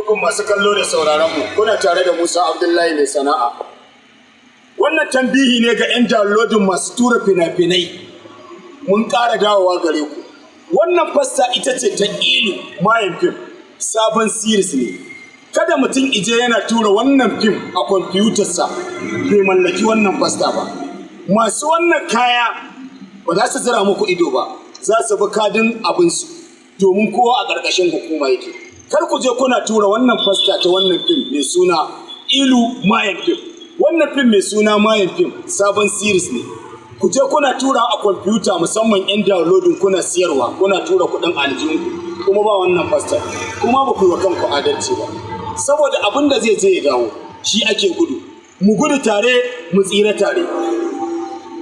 alaikum masu kallo da sauraron mu. Kuna tare da Musa Abdullahi mai sana'a. Wannan tambihi ne ga 'yan downloading masu tura fina-finai. Mun ƙara dawowa gare ku. Wannan fasta ita ce ta Ilu Mayan Fim. Sabon series ne. Kada mutum ije yana tura wannan fim a kwamfutarsa bai mallaki wannan fasta ba. Masu wannan kaya ba za su zira muku ido ba. Za su bi kadin abinsu domin kowa a ƙarƙashin hukuma yake. Kar ku je kuna tura wannan fasta ta wannan fim mai suna Ilu Mayan Fim. Wannan fim mai suna Mayan Fim sabon series ne. Ku je kuna tura a kwamfuta musamman 'yan downloading kuna siyarwa, kuna tura kuɗin aljihunku kuma ba wannan fasta. Kuma ba ku yi wa kanku adalci ba. Saboda abin da zai je ya dawo shi ake gudu. Mu gudu tare, mu tsira tare.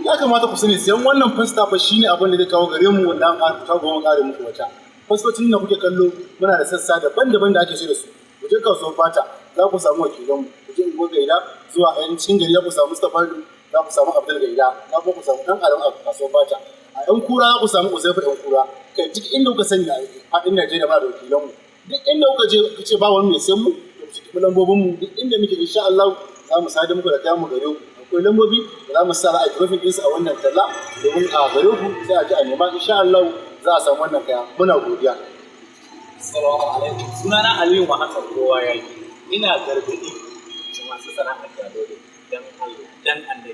Ya kamata ku sani sayan wannan fasta fa shine abin da zai kawo gare mu wanda an kawo kare muku wata. Fastocin da kuke kallo muna da sassa daban-daban da ake sai da su. Ku je kasuwar fata za ku samu wakilan mu. Ku je Igbo Gaida zuwa yan cikin gari za ku samu Mustapha za ku samu Abdul Gaida za ku samu dan Adam a kasuwar fata. A yan kura za ku samu Uzaifa yan kura. Kai duk inda kuka sani a hadin Najeriya ba da wakilan mu. Duk inda kuka je ku ce ba wani mai sayan mu ku ci lambobin mu duk inda muke insha Allah za mu sada muku da kayan mu gare ku. Akwai lambobi da za mu sa a traffic ɗinsu a wannan talla domin a gare ku sai a ji a nema insha Allah za a samu wannan kaya muna godiya. Assalamu alaikum. Sunana Aliyu Muhammad kowa ya yi. Ina gargaɗi ga masu sana'ar jado dan Allah dan Annabi.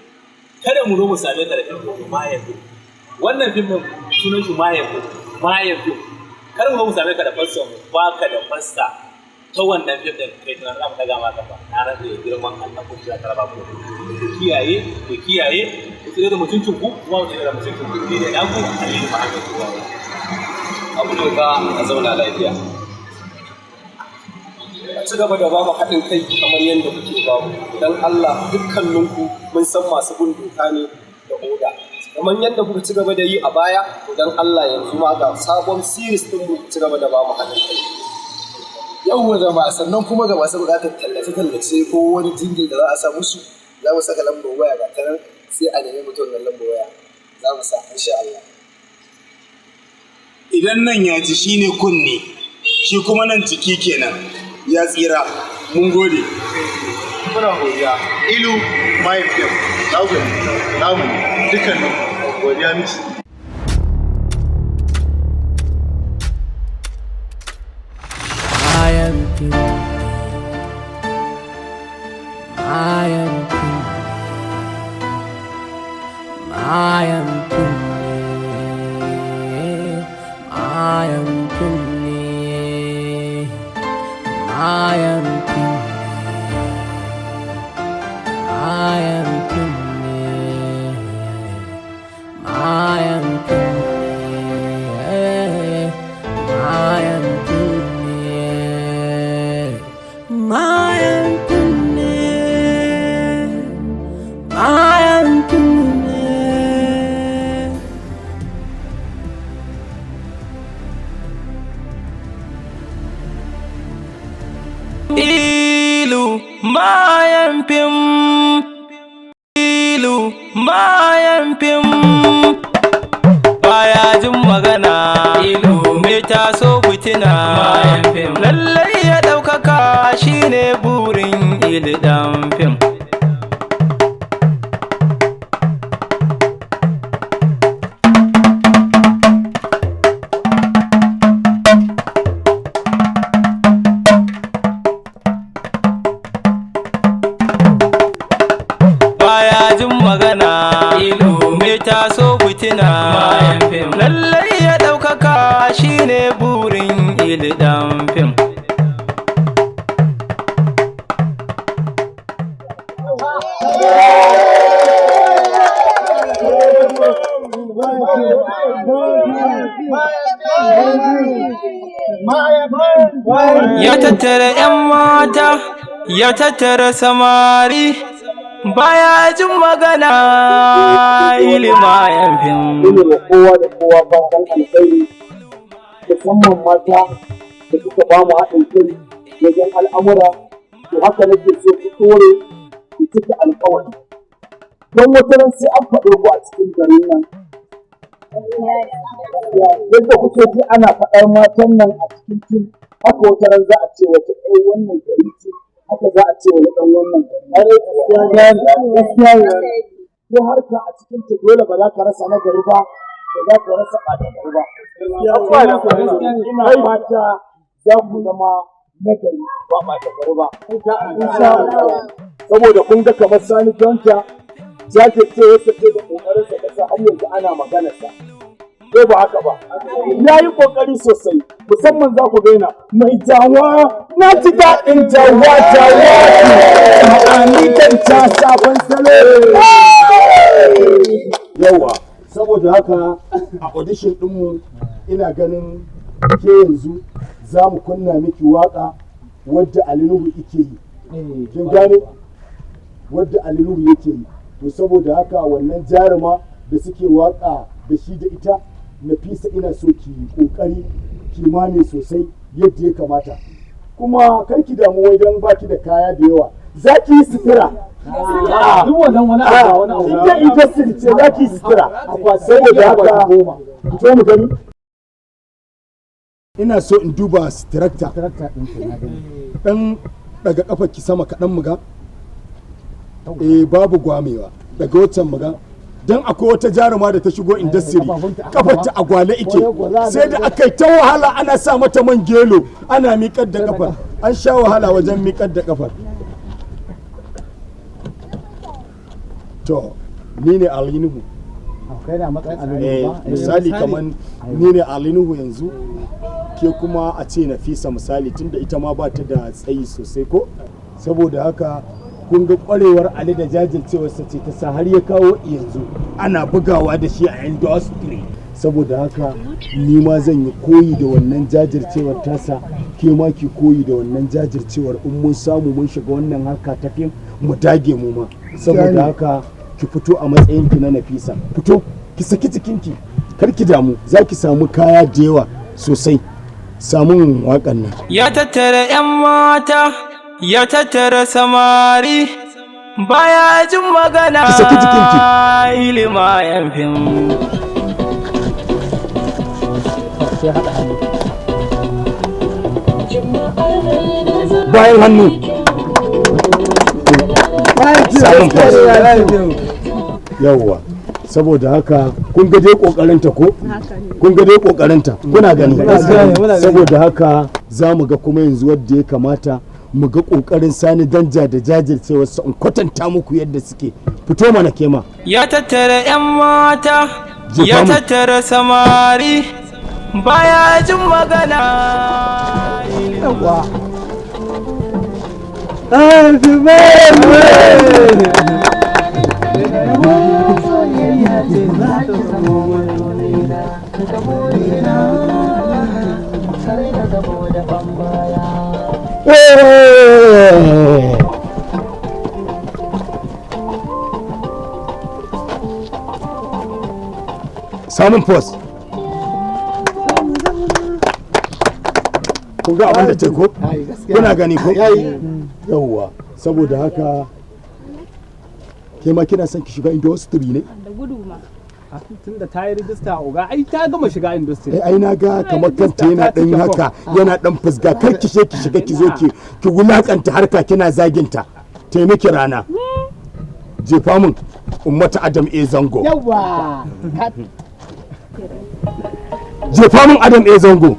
Kada mu zo mu same ka da fim Mayan Fim. Wannan fim din sunan shi Mayan Fim. Mayan Fim. Kada mu zo mu same ka da fassa mu baka da fassa ta wannan fim din kai tunan za mu daga ma gaba. Na rantsa da girman Allah ko ya karaba ku. Ku kiyaye ku tsere da mutuncin ku kuma ku tsere da mutuncin ku. Ni da ku Aliyu Muhammad kowa ya yi. Abu doka a zauna lafiya. A ci gaba da ba mu haɗin kai kamar yadda kuke ba mu. Don Allah dukkaninku mun san masu bin doka ne da oda. Kamar yadda kuka ci gaba da yi a baya, don Allah yanzu ma ga sabon series ɗin mu ci gaba da ba mu haɗin kai. Yawwa jama'a sannan kuma ga masu buƙatar tallace-tallace ko wani jingil da za a sa musu za mu saka lambar waya ga ta nan sai a nemi mutum wannan lambar waya za mu sa insha Allah. Idan nan ya ji shine kunne, shi kuma nan ciki kenan ya tsira. Mun gode. Muna godiya. Ilu Mayan Fim. Namu dukkanin godiya miki. Mayan Fim. Mayan Fim. Mayan Fim. Mayan Fim. Mayan Fim. Mayan Fim. Mayan Fim. Mayan Fim. Mayan Fim. Mayan Fim. Ilu Mayan Fim. Ilu Mayan Fim. Baya jin magana. Ilu mai taso fitina. Mayan Fim. Lallai ya ɗaukaka shine burin Ilu ɗan fim. Magana Ilu mai taso fitina. Mayan Fim. Lallai ya ɗaukaka shine burin Ilu ɗan fim. Ya tattara 'yan mata, ya tattara samari, baya jin magana Ilu Mayan Fim. Ina kowa da kowa fatan alkhairi musamman mata da suka ba mu haɗin kai wajen al'amura, to haka nake so ku tsore ku cika alƙawari. Don wata ran sai an faɗo ku a cikin garin nan. Yadda kuke ji ana faɗar matan nan a cikin fim haka wata ran za a ce wata ɗan wannan gari ce, haka za a ce wani ɗan wannan gari. Gaskiya ne. Ko harka a cikin ta dole ba za ka rasa na gari ba, ba za ka rasa ɓata gari ba. Ina fata za ku zama na gari ba ɓata gari ba. Saboda kun ga kamar Sani Jonta jajircewa sa ce da ƙoƙarinsa ƙasa har yanzu ana maganarsa. Ko ba haka ba, ya yi ƙoƙari sosai, musamman za ku gaina mai jawa na ji daɗin jawa ma'ani kan ta sabon salo. Yawa, saboda haka a audition ɗinmu ina ganin ke yanzu za mu kunna miki waƙa wadda Ali Nuhu yake yi. Kin gane? Wadda Ali Nuhu yake yi. To saboda haka wannan jaruma da suke waƙa da shi da ita, Nafisa ina so ki kokari kimani sosai yadda ya kamata, kuma kar ki damu wai dan baki da kaya da yawa, za ki yi sutura. Duk wannan wani abu ita industry ce, za ki yi sutura. Saboda haka fito mu gani. Ina so in duba structure dan daga kafar ki sama kaɗan muga. Babu gwamewa daga wancan muga. Don akwai wata jaruma da ta shigo industry kafarta a gwale ike, sai da aka yi ta wahala ana sa mata man gelo ana miƙar da kafar, an sha wahala wajen miƙar da kafar. To ni ne Ali Nuhu, misali kamar ni ne Ali Nuhu yanzu, ke kuma a ce Nafisa misali, tunda ita ma ba ta da tsayi sosai ko, saboda haka kun ga kwarewar Ali da jajircewarsa ce ta sa har ya kawo yanzu ana bugawa da shi a industry. Saboda haka ni ma zan yi koyi da wannan jajircewar tasa, ke ma ki koyi da wannan jajircewar. In mun samu mun shiga wannan harka ta fim mu dage mu ma. Saboda haka ki fito a matsayin ki na Nafisa, fito ki saki jikinki, kar ki damu, za ki samu kaya da yawa sosai. Samun waƙan nan ya tattara 'yan mata, ya tattara samari, baya jin magana ilima yan fim. bayan hannu yawwa. Saboda haka kun ga dai kokarinta ko? Kun ga dai kokarinta, kuna gani? Saboda haka za mu ga kuma yanzu wadda ya kamata mu ga kokarin Sani Danja da jajircewar sa, in kwatanta muku yadda suke. Fito mana kema. Ya tattara 'yan mata, ya tattara samari, baya jin magana. Samun post. Kun ga abin da ce ko? Kuna gani ko? Yawwa. Saboda haka ke ma kina son ki shiga industry ne? Da gudu ma. Tun da ta yi rijista oga ai ta gama shiga industry. Ai na ga kamar kanta yana dan haka, yana dan fusga, kar ki shiga ki zo ki wulakanta harka kina zaginta. Taimaki rana. Jefa min Ummata Adam A Zango. Yawa. Jefa min Adam A Zango.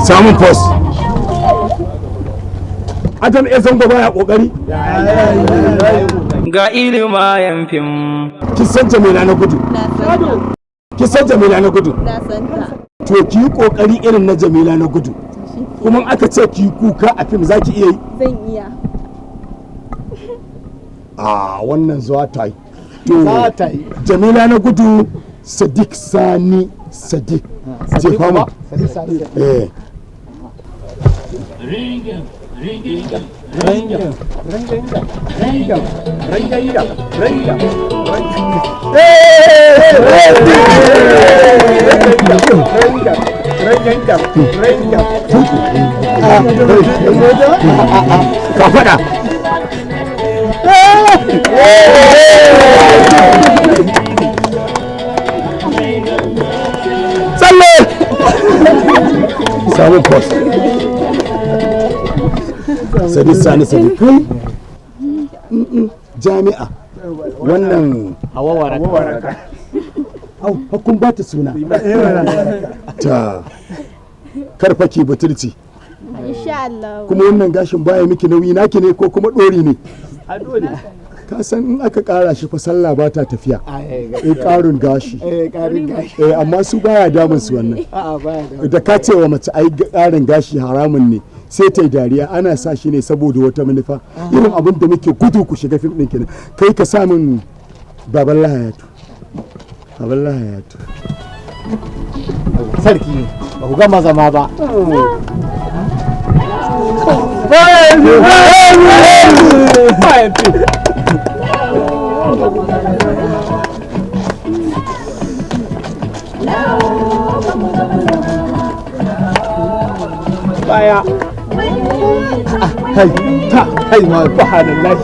Samun post. Adam A Zango baya kokari. Ga ilima yan fim. Ki san Jamila na gudu. Ki san Jamila na gudu. To ki yi kokari irin na Jamila na gudu. Kuma aka ce ki kuka a fim za ki iya yi? Zan iya. Wannan zuwa ta yi. To Jamila na gudu, Sadiq Sani Sadiq. Jefa mu. Ka faɗa. Tsalle! Samun post. Sani kai jami'a wannan hawa kun ba ta suna ta karfake batulci kuma wannan gashin baya miki nauyi naki ne ko kuma ɗori ne ka san in aka ƙara shi fa sallah ba ta tafiya ƙarin gashi amma su baya damun su wannan da ka ce wa mace ai ƙarin gashi haramun ne sai ta yi dariya ana sa shi ne saboda wata manufa irin abin da muke gudu ku shiga fim ɗin kenan kai ka sa min baban lahayatu sarki ba ku gama zama ba baya kai ma subhanallah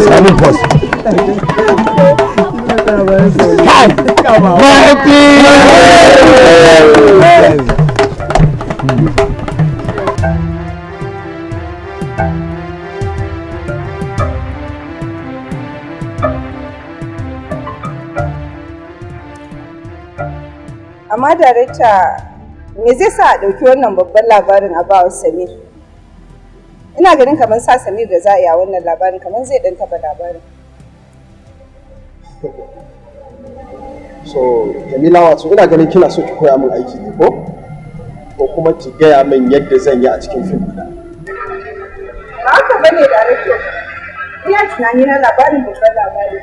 Samun post. Amma darekta me zai sa a ɗauki wannan babban labarin a bawa Samir? Ina ganin kamar sa Samir da za a yi a wannan labarin kamar zai ɗan taɓa labarin. So Jamila wato ina ganin kina so ki koya min aiki ne ko kuma ki gaya min yadda zan yi a cikin fim ɗina. Ba haka bane darekta. Ina tunani na labarin babban labarin.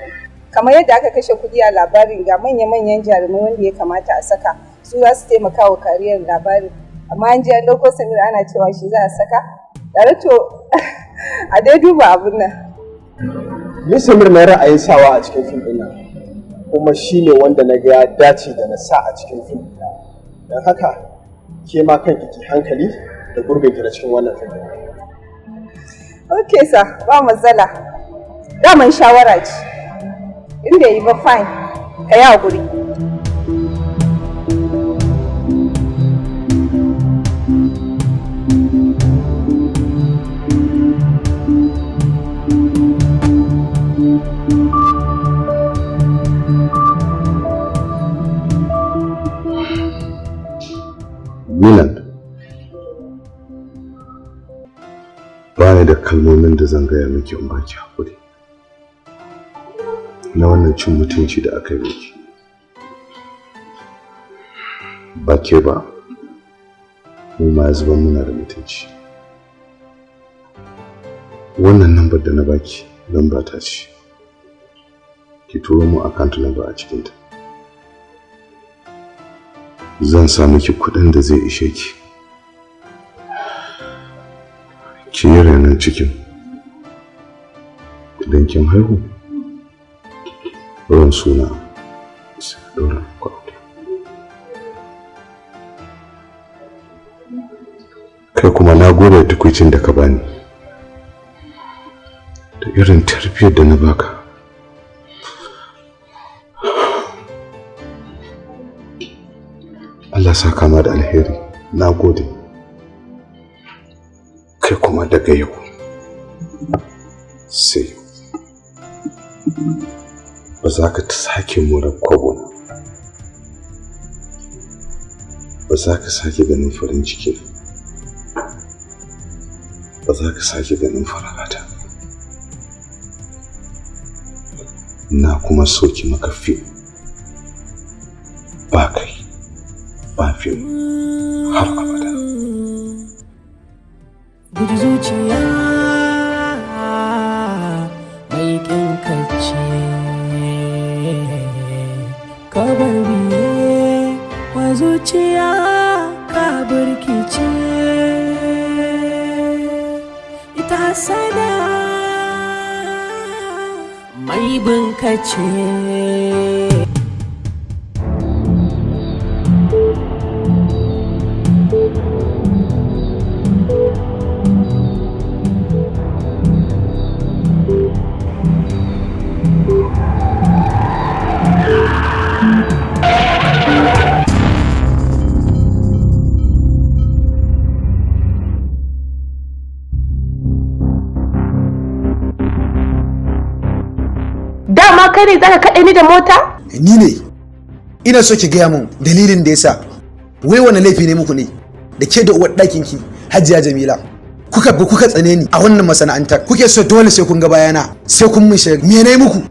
Kamar yadda aka kashe kuɗi a labarin ga manya-manyan jarumai wanda ya kamata a saka su za su taimaka wa kariyar labarin amma an ji an ɗauko Samir ana cewa shi za a saka tare to a dai duba abin nan. Ni Samir na ra'ayin sawa a cikin fim ɗin nan kuma shi ne wanda na ga ya dace da na sa a cikin fim ɗin nan don haka ke ma kanki ki hankali da gurbin ki na cikin wannan fim ɗin. Ok sa ba matsala daman shawara ce. Inda yi ba fine ka yi haƙuri. Milan, ba ni da kalmomin da zan gaya miki in baki haƙuri na wannan cin mutunci da aka yi miki. Ba ke ba, mu ma ya zuba muna da mutunci. Wannan lambar da na baki, lamba ta ce. Ki turo mu account number a cikinta. Zan sa miki kuɗin da zai ishe ki. Ki yi renon cikin. Idan kin haihu, ruwan suna sai ɗora kwaɗo. Kai kuma na gode tukwicin da ka bani da irin tarbiyyar da na baka. Allah saka ma da alheri, na gode. Kai kuma daga yau sai yau ba za ka ta sake mura kwabo na, ba za ka sake ganin farin ciki, ba za ka sake ganin faragata. na kuma soki maka fim ba kai ba fim har abada. Gudu zuciya mai kinkace ka bar biye wa zuciya ka birkice ita sana mai binkace. Dama kai ne zaka kaɗe ni da mota? Ni ne. Ina so ki gaya mun dalilin da yasa. Wai wani laifi ne muku ne? Da ke da uwar ɗakin ki Hajiya Jamila. Kuka tsane ni a wannan masana'antar. Kuke so dole sai kun ga bayana. Sai kun mun shiga. Me nayi muku?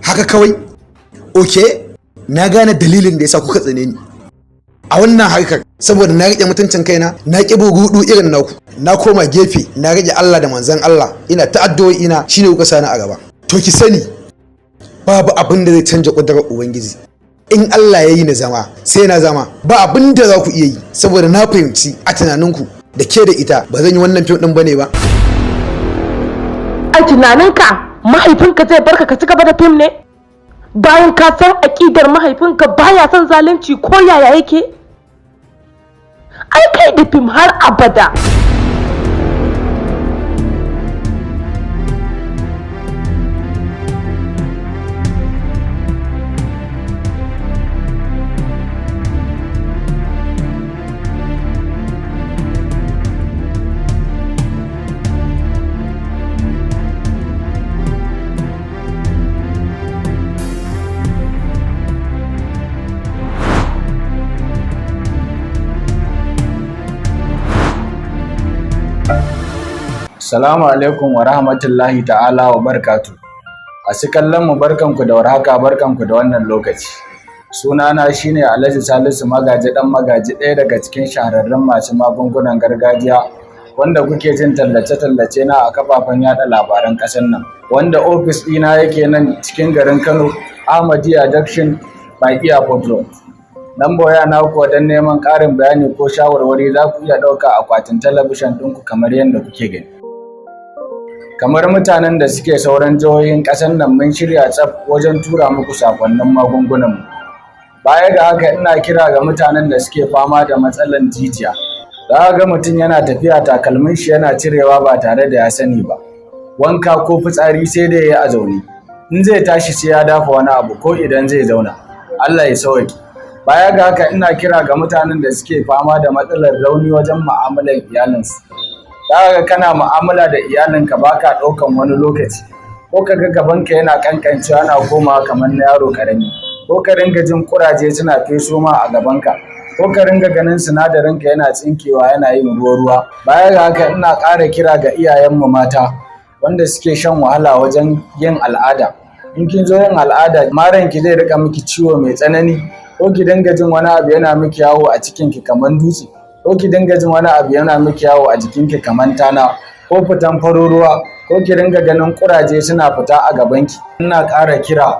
Haka kawai? Okay. Na gane dalilin da yasa kuka tsane ni. A wannan harkar saboda na rike mutuncin kaina, na ƙi bugudu irin naku. Na koma gefe, na rage Allah da manzon Allah. Ina ta addu'o'i ina shine kuka sani a gaba. To ki sani babu abin da zai canja ƙudurar Ubangiji. In Allah ya yi na zama sai na zama, ba abin da za ku iya yi saboda na fahimci a tunaninku da ke da ita ba zan yi wannan fim ɗin bane ba. A tunaninka mahaifinka zai barka ka ci gaba da fim ne? Bayan ka san aƙidar mahaifinka baya son zalunci ko yaya yake? Ai kai da fim har abada. Assalamu alaikum wa rahmatullahi ta'ala wa barkatu. Masu kallon mu barkanku da warhaka, barkanku da wannan lokaci. Sunana shine Alhaji Salisu Magaji dan Magaji, ɗaya daga cikin shahararrun masu magungunan gargajiya wanda kuke jin tallace-tallace na a kafafen yada labaran ƙasar nan. Wanda ofis ɗina yake nan cikin garin Kano, Ahmadiyya Junction by Airport Road. Lambar waya na kuwa don neman ƙarin bayani ko shawarwari za ku iya ɗauka akwatin talabishin ɗinku kamar yadda kuke gani. Kamar mutanen da suke sauran jihohin ƙasar nan mun shirya tsaf wajen tura muku sakonnin magungunanmu. Baya ga haka ina kira ga mutanen da suke fama da matsalan jijiya. Za ga mutum yana tafiya takalmin shi yana cirewa ba tare da ya sani ba. Wanka ko fitsari sai da ya yi a zaune. In zai tashi sai ya dafa wani abu ko idan zai zauna. Allah ya sauke. Baya ga haka ina kira ga mutanen da suke fama da matsalar rauni wajen mu'amalar iyalinsu. Za kana mu'amala da iyalinka baka ɗaukan wani lokaci, ko ka ga gabanka yana kankancewa yana komawa kamar na yaro ƙarami, ko ka ringa jin ƙuraje suna feso ma a gabanka, ko ka ringa ganin sinadarinka yana tsinkewa yana yin ruwa-ruwa. Baya ga haka ina ƙara kira ga iyayenmu mata wanda suke shan wahala wajen yin al'ada. In kin zo yin al'ada maranki zai rika miki ciwo mai tsanani, ko ki dinga jin wani abu yana miki yawo a cikinki kamar dutse, ko ki dinga jin wani abu yana miki yawo a jikinki kamar tana, ko fitan farin ruwa, ko ki dinga ganin ƙuraje suna fita a gabanki. Ina ƙara kira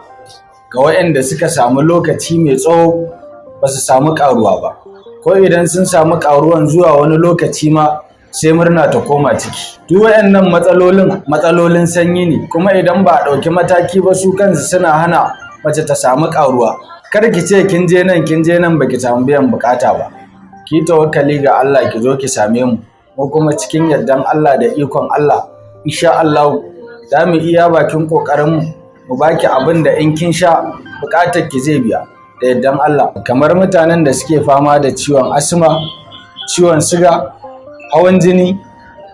ga waɗanda suka samu lokaci mai tsawo ba su samu ƙaruwa ba, ko idan sun samu ƙaruwan zuwa wani lokaci ma sai murna ta koma ciki. Duk waɗannan matsalolin sanyi ne, kuma idan ba a ɗauki mataki ba su kansu suna hana mace ta samu ƙaruwa. Kar ki ce kin je nan baki samu biyan bukata ba. Ki tawakkali ga Allah ki zo ki same mu kuma cikin yardan Allah da ikon Allah insha Allah za mu iya bakin kokarin mu baki abin da in kin sha bukatar ki zai biya da yardan Allah. Kamar mutanen da suke fama da ciwon asma, ciwon siga, hawan jini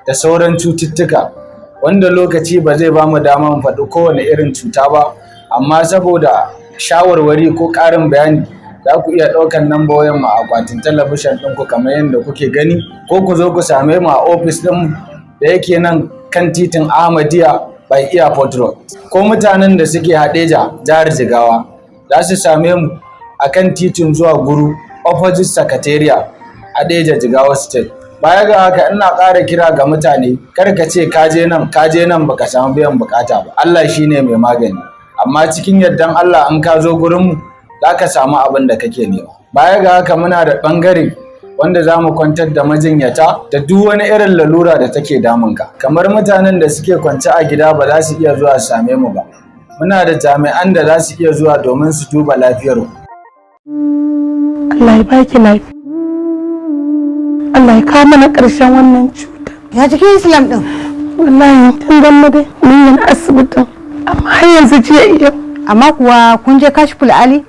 da sauran cututtuka wanda lokaci ba zai ba mu dama mu faɗi kowane irin cuta ba, amma saboda shawarwari ko ƙarin bayani za ku iya ɗaukan lambar mu a akwatin talabishin ɗinku kamar yadda kuke gani, ko ku zo ku same mu a ofis ɗin da yake nan kan titin Ahmadiyya by Airport Road. Ko mutanen da suke Hadeja, jihar Jigawa, za su same mu a kan titin zuwa Guru, opposite Secretariat, Hadeja, Jigawa State. Baya ga haka ina ƙara kira ga mutane, kar ka ce ka je nan baka samu biyan bukata ba. Allah shine mai magani. Amma cikin yardan Allah in ka zo gurinmu, za ka samu abin da kake nema. Baya ga haka muna da ɓangare wanda za mu kwantar da majinyata da duk wani irin lalura da take damunka. Kamar mutanen da suke kwance a gida ba za su iya zuwa su same mu ba. Muna da jami'an da za su iya zuwa domin su duba lafiyarku. Allah ya baki lafiya. Allah ya kawo mana ƙarshen wannan cuta. Ya cikin Islam ɗin? Wallahi tun dan dai mun yi asibitin. Amma har yanzu jiya iya. Amma kuwa kun je Kashiful Ali?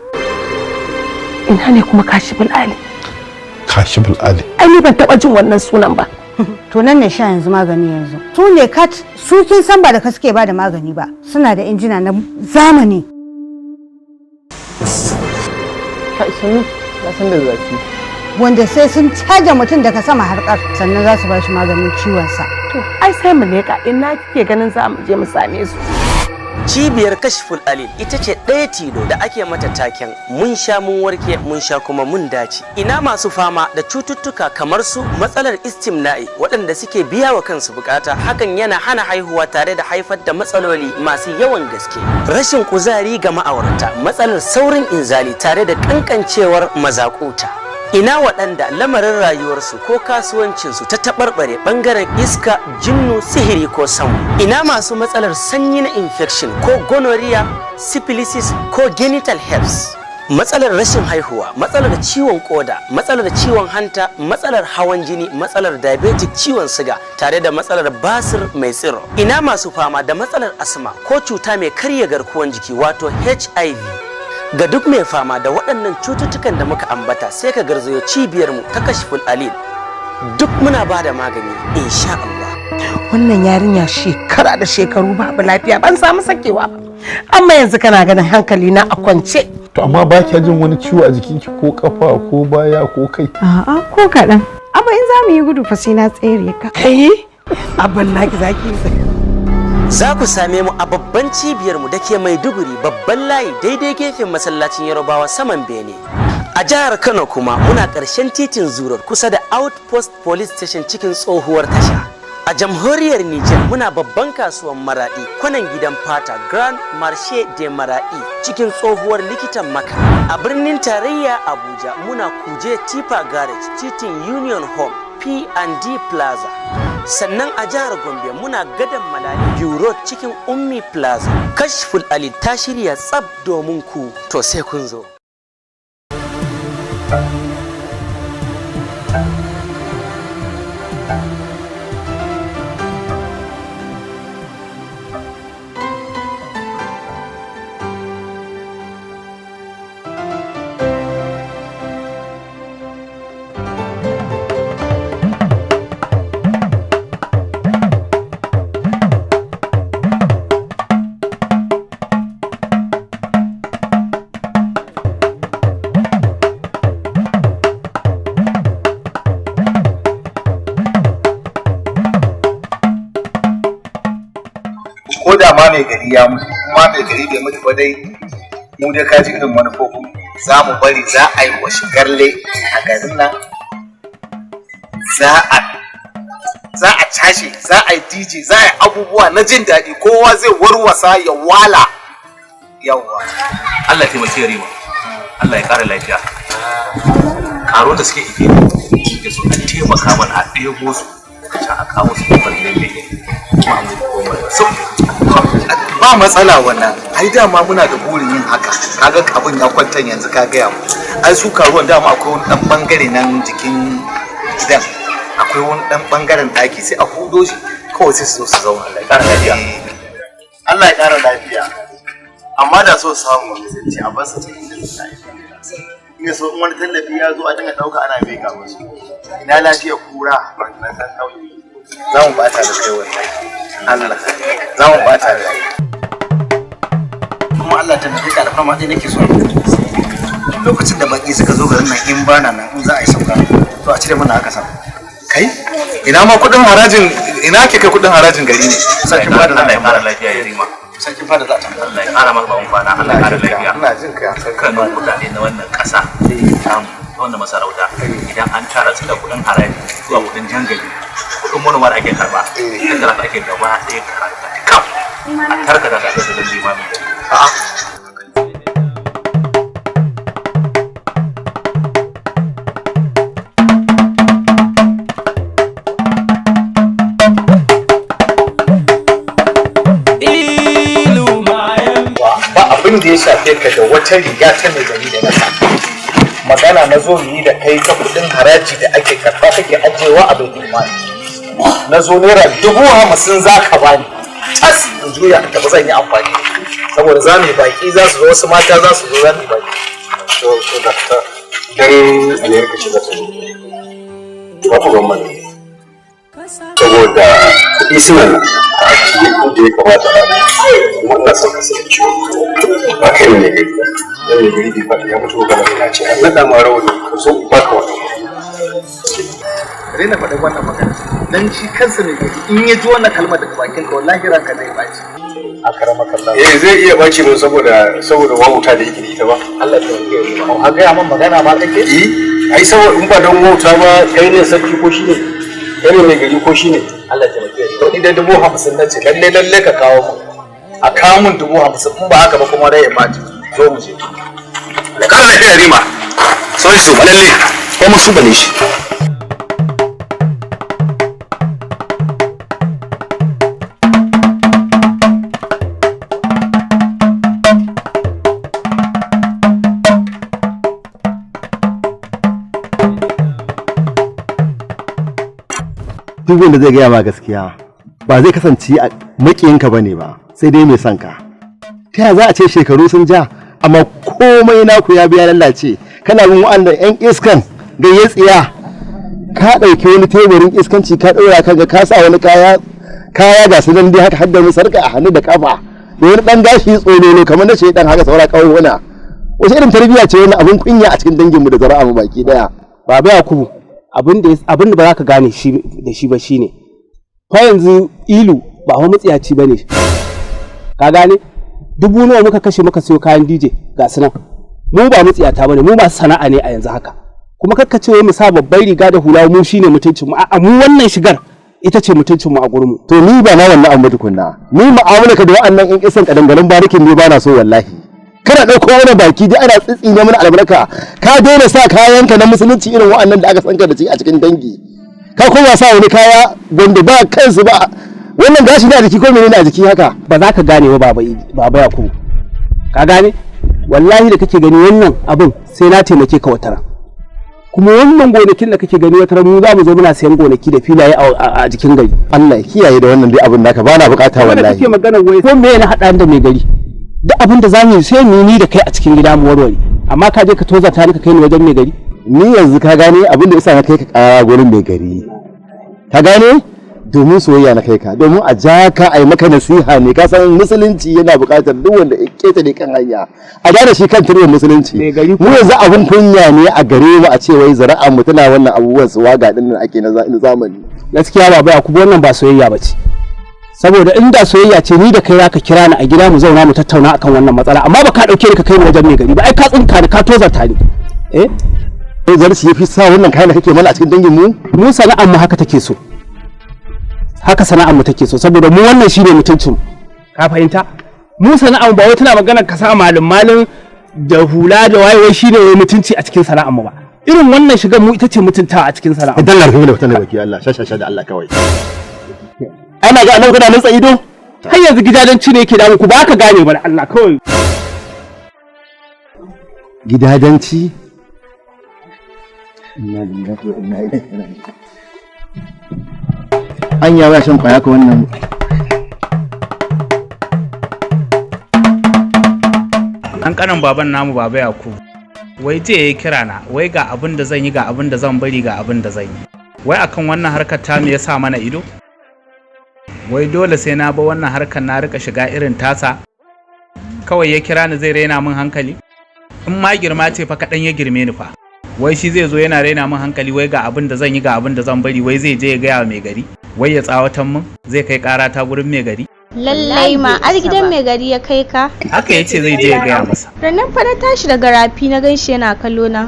Ina ne kuma Kashiful Ali? Kashiful Ali. Ai ni ban taɓa jin wannan sunan ba. To nan ne sha yanzu magani yanzu. Su ne kat su kin san ba da ka suke ba da magani ba. Suna da injina na zamani. Kai sanu na san da zafi. Wanda sai sun caja mutum daga sama harkar sannan za su ba shi maganin ciwon sa. To ai sai mu leka ina kike ganin za mu je mu same su. Cibiyar Kashful Alil ita ce ɗaya tilo da ake mata taken mun sha mun warke mun sha kuma mun dace. Ina masu fama da cututtuka kamar su matsalar istimna'i waɗanda suke biya wa kansu bukata, hakan yana hana haihuwa tare da haifar da matsaloli masu yawan gaske. Rashin kuzari ga ma'aurata, matsalar saurin inzali tare da kankancewar mazakuta. Ina waɗanda lamarin rayuwarsu ko kasuwancinsu ta taɓarɓare ɓangaren iska, jinnu, sihiri ko samu. Ina masu matsalar sanyi na infection ko gonorrhea, syphilis ko genital herpes. Matsalar rashin haihuwa, matsalar ciwon koda, matsalar ciwon hanta, matsalar hawan jini, matsalar diabetic, ciwon siga tare da matsalar basir mai tsiro. Ina masu fama da matsalar asma ko cuta mai karya garkuwan jiki wato HIV. Ga duk mai fama da waɗannan cututtukan da muka ambata sai ka garzayo cibiyarmu ta Kashful Alil. Duk muna ba da magani insha Allah. Wannan yarinya shekara da shekaru babu lafiya ban samu sakewa ba. Amma yanzu kana ganin hankali na a kwance. To amma ba kya jin wani ciwo a jikinki ko kafa ko baya ko kai? A'a ko kaɗan. Amma in za mu yi gudu fa sai na tsere ka. Kai abin naki zaki yi. Za ku same mu a babban cibiyarmu da ke Maiduguri, babban layi daidai gefen masallacin Yarobawa saman Bene. A jihar Kano kuma muna ƙarshen titin Zurar kusa da Outpost Police Station cikin tsohuwar tasha. A jamhuriyar Nijar muna babban kasuwan Maraɗi, kwanan gidan fata Grand Marché de Maraɗi cikin tsohuwar likitan Maka. A birnin tarayya Abuja muna Kuje Tipa Garage titin Union Home P&D Plaza. Sannan a jihar Gombe muna gadan Malali Bureau cikin Ummi Plaza. Kashful Ali ta shirya tsab domin ku, to sai kun zo. ko da ma mai gari ya mutu kuma mai gari bai mutu ba dai mu dai kaji irin manufofin za mu bari za a yi wa shigarle a garin nan za a cashe za a yi DJ za a yi abubuwa na jin daɗi kowa zai warwasa ya wala yawa Allah taimake Rima Allah ya ƙara lafiya karo da suke ike da su taimaka mana a ɗebo su a kawo su kuma lalle ba matsala wannan ai dama muna da burin yin haka kaga abin ya kwantan yanzu ka gaya mu ai su karuwan dama akwai wani dan bangare nan jikin gidan akwai wani dan bangaren daki sai a hudo shi kawai sai su zauna Allah ya kara lafiya amma da so samu wani zance a basa cikin da su ne so in wani tallafi ya zo a dinga dauka ana mai ga musu ina lafiya kura ba na san dauki za mu bata da kai wallahi Allah za mu bata da kai kuma Allah ta nufi alfarma dai nake so lokacin da baki suka zo garin nan in bana nan in za a yi sauka to a cire mana aka sa kai ina ma kudin harajin ina ke kai kudin harajin gari ne? Sarkin fada Allah ya kara lafiya ya rima. Sarkin fada za ta. Allah ya kara maka bawon kwana, Allah ya kara lafiya. Ina jin ka sarkin Dukkanin kudade na wannan kasa wannan masarauta idan an tara su da kudin haraji zuwa kudin jangali kudin manoma da ake karba inda da ake gaba ɗaya karata kam a tarkata da su da limami a'a abin da ya shafe ka da wata riga ta mai gari da nasa magana na zo yi da kai ta kudin haraji da ake karba kake ajewa a bai imani na zo naira 50,000 za ka bani tas in juya da ba zan yi amfani saboda za mu yi baki za su zo wasu mata za su zo za mu yi baki to da ta dan amerika ce za ta zo ba ku gwamnati saboda kuɗi suna nan a cikin da ya kamata a wannan son ka sai ciwo ba kai ne gari ba ne gari ba ya mutu ga magana ce an nada ma rawani ka so ba ka wannan rena faɗin wannan magana dan shi kansa ne in ya ji wannan kalmar daga bakin ka wallahi ranka zai baci a karama kallon zai iya baci mun saboda wauta da yake da ita ba Allah ya yi ba an ga man magana ma kake ai saboda in ba don wauta ba kai ne sarki ko shi ne kai ne mai gari ko shi ne Allah ya taimake ni to ni da 50,000 nace lalle ka kawo mu a kawo mun 50,000 in ba haka ba kuma dai ya baci zo mu je da kana lafiya rima sai su lalle ko mu su bane shi duk wanda zai gaya ma gaskiya ba zai kasance a makiyinka bane ba sai dai mai son ka ta yaya za a ce shekaru sun ja amma komai naku ya biya lallace kana bin wa'anda yan iskan gayye tsiya ka ɗauki wani teburin iskanci ka ɗaura kan ka sa wani kaya ga su nan dai haka hadda mu sarka a hannu da kafa da wani ɗan gashi tsololo kamar na shedan haka saura kawai wana wace irin tarbiyya ce wani abun kunya a cikin danginmu da zara'a mu baki daya baba Yakubu abin da ba za ka gane da shi ba shine fa yanzu ilu ba wa matsiyaci ba ne ka gane 1000 nawa muka kashe muka siyo kayan DJ ga su nan mu ba matsiyata ba ne mu masu sana'a ne a yanzu haka kuma kakka ce mu sa babbar riga da hula mu shine mutuncin mu a'a mu wannan shigar ita ce mutuncin mu a gurin mu to ni ba na wannan amma tukunna ni mu'amala ka da wa'annan in isan kadangarin barikin ne ba na so wallahi kana ɗauko wani baki dai ana tsitsine mana albarka ka daina sa kayanka na musulunci irin wa'annan da aka sanka da shi a cikin dangi ka koma sa wani kaya wanda ba kansu ba wannan gashi na jiki ko menene a jiki haka ba za ka gane ba baba Yakubu ka gane wallahi da kake gani wannan abin sai na taimake ka wataran kuma wannan gonakin da kake gani wataran mu za mu zo muna sayan gonaki da filaye a jikin gari Allah ya kiyaye da wannan dai abin naka ba na bukata wallahi kake magana wai ko me na hada da mai gari duk abin da zamu yi sai ni da kai a cikin gida mu warware amma ka je ka tozata ni ka kai ni wajen mai gari ni yanzu ka gane abin da yasa na kai ka kara gurin mai gari ka gane domin soyayya na kai ka domin a ja ka ai maka nasiha ne ka san musulunci yana buƙatar duk wanda ya keta ne kan hanya a gane shi kan turban musulunci mu yanzu abin kunya ne a gare mu a ce wai zara'a mu tana wannan abubuwan su waga din nan ake na zamani gaskiya baba Yakubu wannan ba soyayya bace saboda inda soyayya ce ni da kai zaka kira ni a gida mu zauna mu tattauna akan wannan matsala amma ba ka dauke ni ka kai ni wajen mai gari ba ai ka tsinka ni ka tozarta ni zarci yafi sa wannan kayan da kake mana a cikin dangin mu sana'ar mu haka take so haka sana'ar mu take so saboda mu wannan shine mutuncin ka fahimta mu sana'ar ba wai tana magana ka sa malin da hula da wayewa shine wai mutunci a cikin sana'ar mu ba irin wannan shigar mu ita ce mutuntawa a cikin sana'ar idan na rufe da wata baki Allah shashasha da Allah kawai ana ga annabi kana nutsa ido har yanzu gidajenci ne yake damu ku ba ka gane ba da Allah kawai gidajenci inna lillahi wa inna ilaihi raji'un anya ba shan kwaya ka wannan an kanan baban namu baba Yakubu wai je yayi kira na wai ga abin da zan yi ga abin da zan bari ga abin da zan yi wai akan wannan harkar ta me yasa mana ido wai dole sai na ba wannan harkar na rika shiga irin tasa kawai ya kira ni zai raina min hankali in ma girma ce fa kaɗan ya girme ni fa wai shi zai zo yana raina min hankali wai ga abin da zan yi ga abin da zan bari wai zai je ya gaya mai gari wai ya tsawatan mun zai kai ƙara ta gurin mai gari. Lallai ma har gidan mai gari ya kai ka. Haka ya ce zai je ya gaya masa. Rannan fa na tashi daga rafi na ganshi yana kallo na.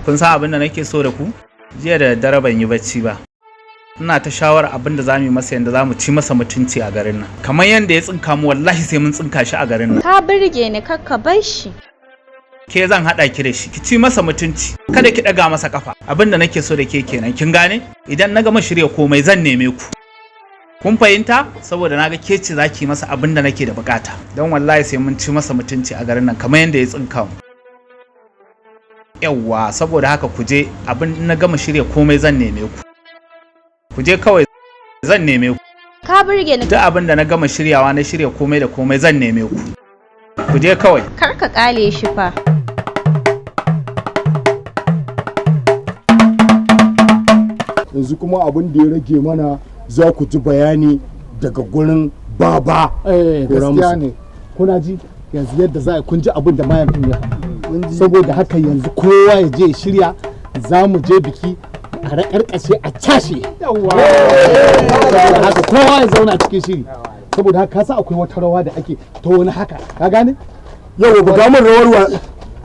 Kun san abin da nake so da ku? Jiya da daddare ban yi bacci ba. Ina ta shawara abin da zamu yi masa yanda zamu ci masa mutunci a garin nan. Kamar yanda ya tsinka mu wallahi sai mun tsinka shi a garin nan. Ka burge ni kakka bar shi. Ke zan hada ki da shi, ki ci masa mutunci. Kada ki daga masa kafa. Abin da nake so da ke kenan. Kin gane? Idan na gama shirya komai zan neme ku. Kun fahimta? Saboda naga ke ce zaki masa abin da nake da bukata. Dan wallahi sai mun ci masa mutunci a garin nan kamar yanda ya tsinka mu. Yawwa, saboda haka ku je abin na gama shirya komai zan neme ku. Ku je kawai zan neme ku. Ka burge ni. Duk abin da na gama shiryawa na shirya komai da komai zan neme ku. Ku je kawai. Kar ka kale shi fa. Yanzu kuma abin da ya rage mana za ku ji bayani daga gurin baba. Gaskiya ne. Kuna ji yanzu yadda za a kun ji abin da mahaifin ya saboda haka yanzu kowa ya je shirya za mu je biki a raƙarƙashe a cashe. Saboda haka kowa ya zauna cikin shiri. Saboda haka kasa akwai wata rawa da ake ta wani haka ka gane? Yau buga min rawar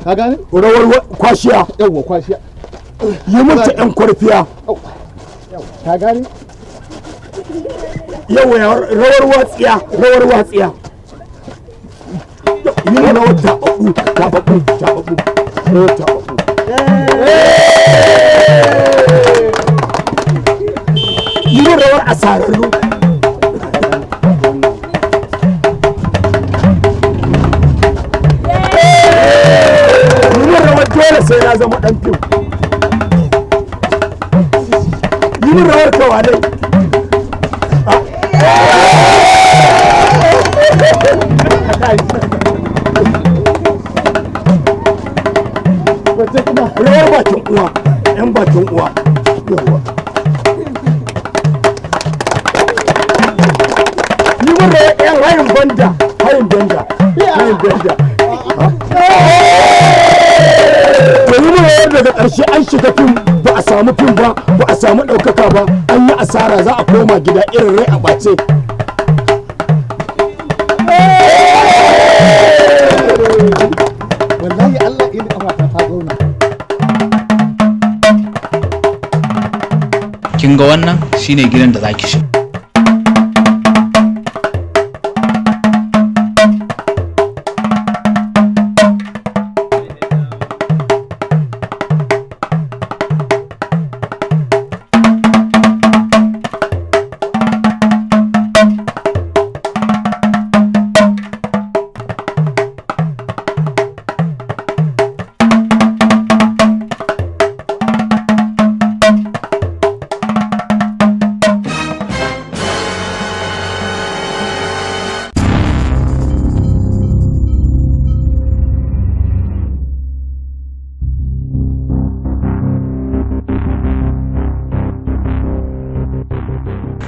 ka gane? Rawar kwashiya. Yawwa kwashiya. Yi mun ta ƴan kwarfiya. Ka gane? Yau rawar watsiya, rawar watsiya. Yi mun rawar taɓaɓɓu, taɓaɓɓu, taɓaɓɓu, rawar taɓaɓɓu. Yi mun rawar asararru. Yi mun rawar dole sai na zama ɗan fim. Yi mun rawar kawadai. Rawar bakin uwa, 'yan bakin uwa. Yi mun rawar 'yan hayin banda, hayin banda, hayin banda. To yi mun rawar daga ƙarshe an shiga fim ba a samu fim ba, ba a samu ɗaukaka ba, an yi asara za a koma gida irin rai a ɓace. Wallahi Allah in amata ta zauna. Kin ga wannan shine gidan da zaki shiga.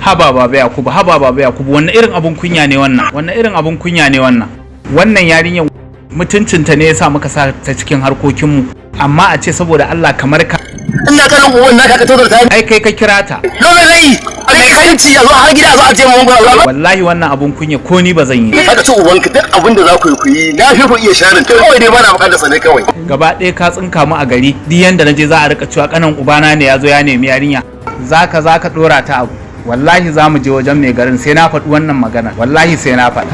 Haba baba Yakubu, haba baba Yakubu, wannan irin abun kunya ne wannan? Wannan irin abun kunya ne wannan? Wannan yarinyar mutuncinta ne yasa muka sa ta cikin harkokin mu, amma a ce saboda Allah kamar ka ina kallon uwan naka ka tozar ta ai kai ka kira ta. Dole zai mai kayanci a zo har gida a zo a ce mun ba. Wallahi wannan abun kunya ko ni ba zan yi. Haka ce ubanka duk abin da za ku yi na fi ku iya sharin kawai dai bana bukatar sa ne kawai. Gaba ɗaya ka tsinka mu a gari, duk yanda naje za a rika cewa kanan ubana ne ya zo ya nemi yarinya. Zaka dora ta abu. Wallahi za mu je wajen mai garin sai na faɗi wannan magana, wallahi sai na faɗa.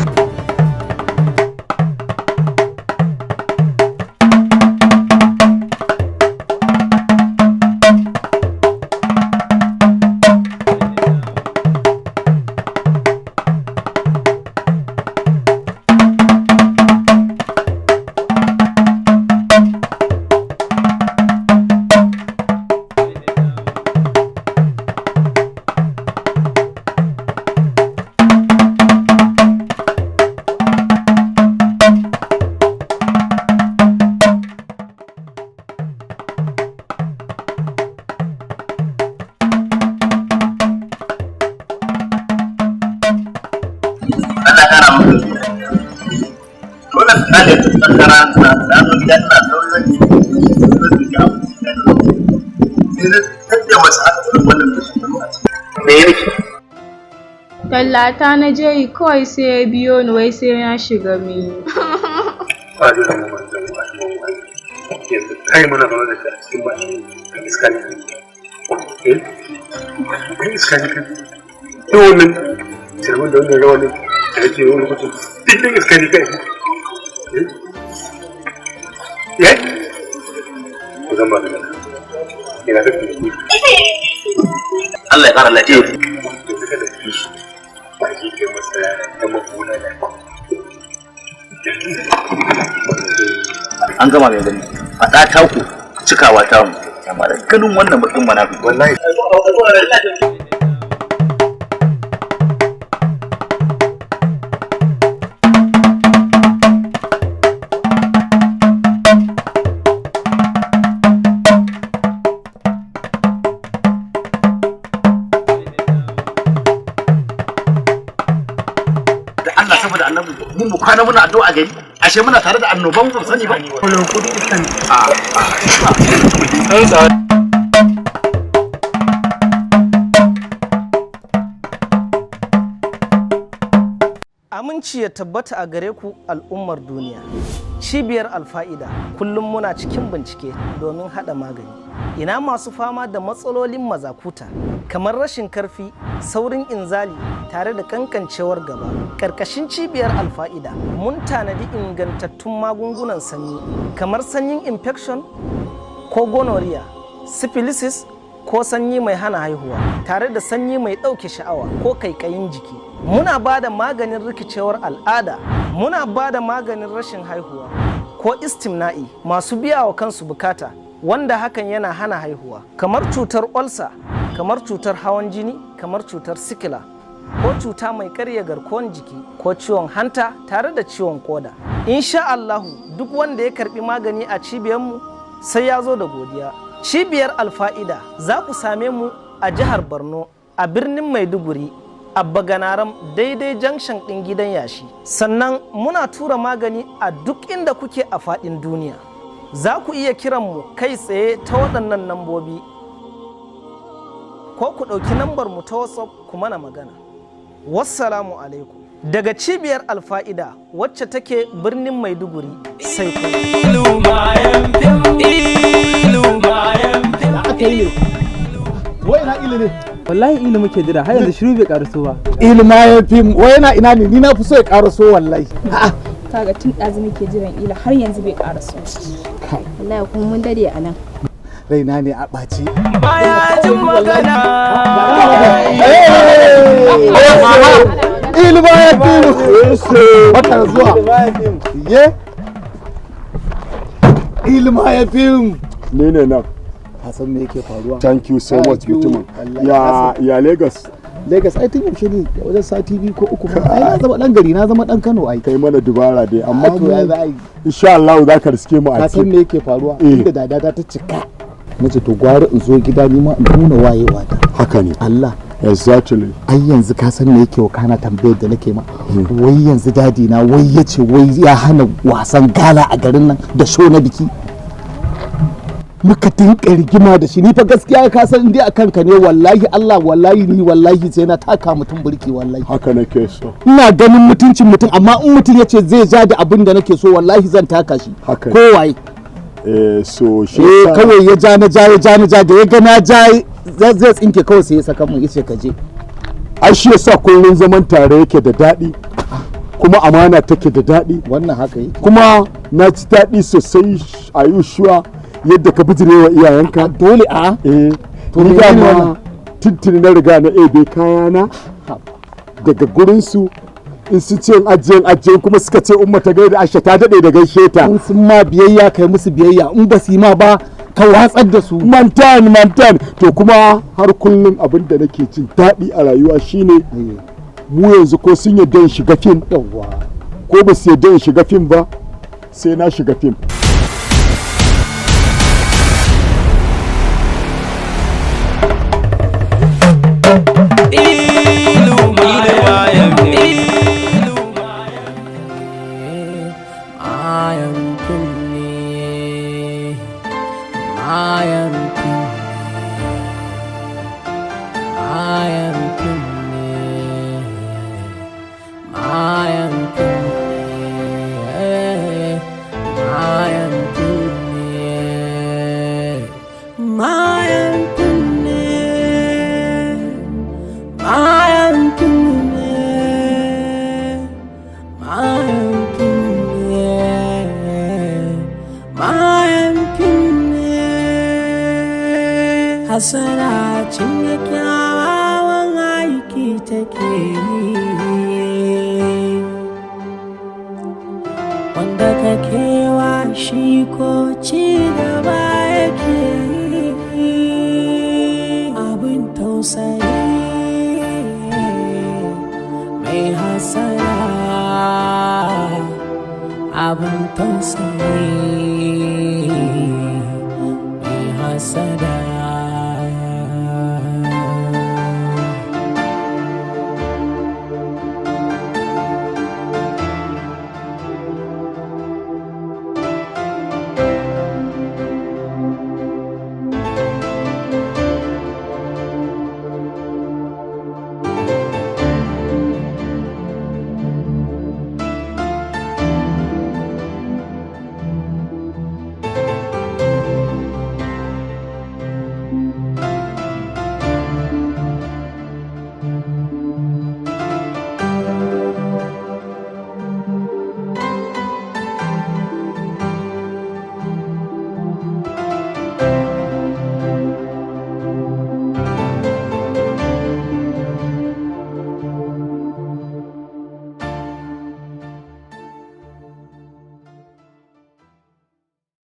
Tallata na je yi kawai sai ya biyo ni wai sai na shiga mini. Ba da zama manzan wani yanzu kai mana ba da ta cikin ba kan iska ne kan iska ne kan yi wannan jirgin da wannan rawa ne da yake yi wani mutum duk iska ne kai ya ku zan ba da yana da kuma Allah ya kara lafiya ba shi ke masa da mabuna da an gama mai gani faɗa ta ku cikawa ta mu amma da ganin wannan mutum manafi wallahi mu kwana muna addu'a gari ashe muna tare da annoban mu sani ba Aminci ya tabbata a gare ku al'ummar duniya. Cibiyar Alfa'ida kullum muna cikin bincike domin haɗa magani. Ina masu fama da matsalolin mazakuta kamar rashin karfi, saurin inzali tare da kankancewar gaba. Karkashin Cibiyar Alfa'ida mun tanadi ingantattun magungunan sanyi kamar sanyin infection ko gonorrhea, syphilis ko sanyi mai hana haihuwa tare da sanyi mai ɗauke sha'awa ko kaikayin jiki. Muna ba da maganin rikicewar al'ada, muna ba da maganin rashin haihuwa ko istimna'i masu biya wa kansu bukata wanda hakan yana hana haihuwa, kamar cutar olsa, kamar cutar hawan jini, kamar cutar sikila ko cuta mai karya garkuwar jiki ko ciwon hanta tare da ciwon koda. Insha Allahu duk wanda ya karbi magani a cibiyarmu sai ya zo da godiya. Cibiyar Alfa'ida za ku same mu a jihar Borno, a birnin Maiduguri, a Baganaram daidai junction ɗin gidan yashi. Sannan muna tura magani a duk inda kuke a faɗin duniya. Za ku iya kiran mu kai tsaye ta waɗannan nambobi ko ku ɗauki nambar mu ta WhatsApp ku mana magana. Wassalamu alaikum. Daga Cibiyar Alfa'ida wacce take birnin Maiduguri sai ku. Wai na ilu ne? Wallahi ilu muke jira har yanzu shiru bai karaso ba. Ilu ma ya fi wai na ina ne ni na fi so ya karaso wallahi. Kaga tun ɗazu muke jiran ila har yanzu bai karaso. Wallahi kuma mun dade a nan. Raina ne a ɓaci. Baya jin magana. Ilu ma ya fi wata zuwa. Ye? Ilu ma ya fi Ni ne nan. Hasan me yake faruwa? Thank you so much mutumin. Ya Lagos. Lagos ai tun yaushe ne wajen sati 2 ko 3 ba. Ai na zama dan gari na zama dan Kano ai. Kai mana dubara dai amma to ya za ai. Insha Allah za ka riske mu a Ka san me yake faruwa? Inda dada ta cika. Nace to gwara in zo gida ni ma in nuna wayewa ta. Haka ne. Allah. Exactly. Ai yanzu ka san me yake kana tambayar da nake ma. Wai yanzu dadi na wai yace wai ya hana wasan gala a garin nan da show na biki. Muka dinka rigima da shi ni fa gaskiya ka san indai akan ka ne wallahi Allah wallahi ni wallahi sai na taka mutum burki wallahi haka nake so ina ganin mutuncin mutum amma in mutum yace zai ja da abin da nake so wallahi zan taka shi kowaye so shi kawai ya ja na ja da ya ga na ja zai tsinke kawai sai ya saka mun yace ka je ai shi yasa kullun zaman tare yake da daɗi kuma amana take da daɗi wannan haka yi kuma na ci daɗi sosai a yi shuwa yadda ka bijirewa iyayenka dole a to ni dama tuntuni na riga na ebe kayana daga gurinsu in su ce ajiyen kuma suka ce umma ta gaida Aisha ta dade da gaishe ta in sun ma biyayya kai musu biyayya in ba su yi ma ba ka watsar da su mantan to kuma har kullum abin da nake jin daɗi a rayuwa shine mu yanzu ko sun yadda in shiga fim ko ba su yadda in shiga fim ba sai na shiga fim Hasara cinye kyawawan aiki take yi, wanda kakewa shi ko ci gaba yake yi. Abin tausayi mai hasara, abin tausayi.